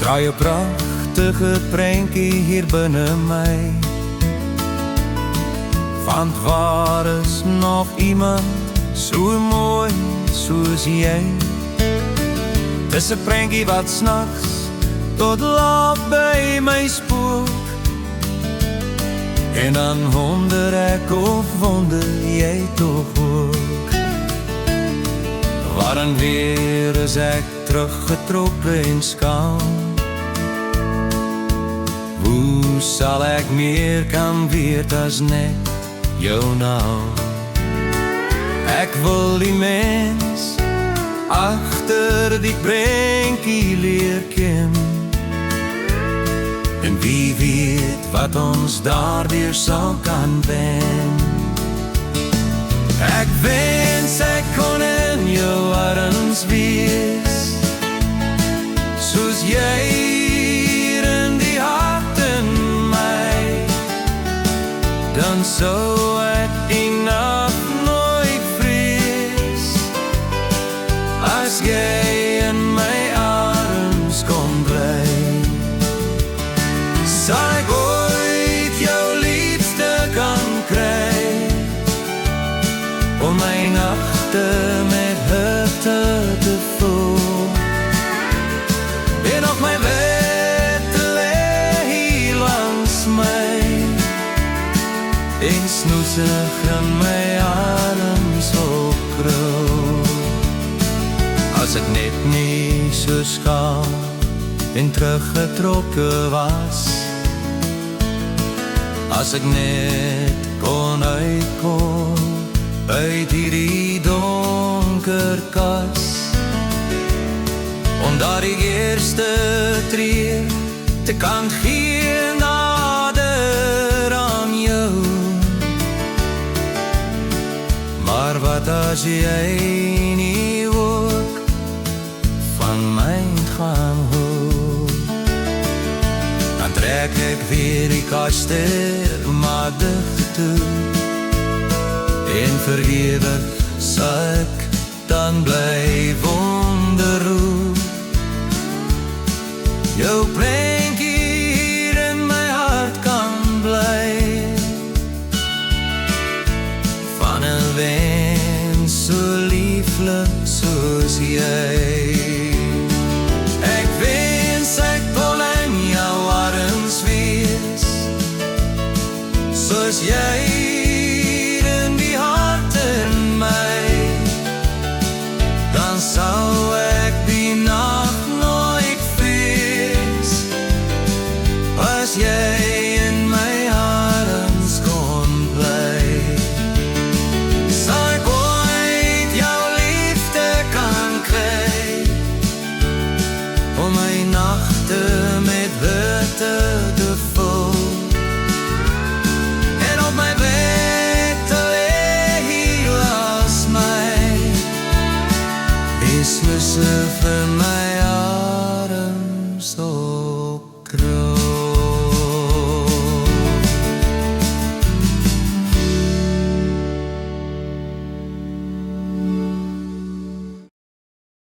Draai 'n pragtige prentjie hier binne my, want waar is nog iemand so mooi soos jy? Dis 'n prentjie wat snags tot laat by my spook, en dan wonder ek of wonder jy tog ook. Waar en weer is ek teruggetrokke en skaam? Hoe sal ek meer kan weet as net jou naam? Ek wil die mens agter die prentjie leer ken, en wie weet wat ons daardeur sal kan wen. Ek wens ek kon in jou arms wees, soos jy hier in die hart in my. Dan sou ek die nag nooit vrees, as jy in my arms kon bly. Sal ek ooit jou liefste kan kry, om my nagte met hitte te vul, en op my bed te lê hier langs my, en snoesig in my arms opkrul. As ek net nie so skaam en teruggetrokke was, as ek net kon uitkom uit hierdie donker kas, om daar die eerste tree te kan gee nader aan jou. Maar wat as jy nie ook van my gaan hou? Dan trek ek weer die kaster maar dig toe, en verewig sal ek dan bly wonder hoe jou prentjie hier in my hart kan bly, van 'n wens so lieflik soos jy. Ek wens ek kon in jou arms wees, soos jy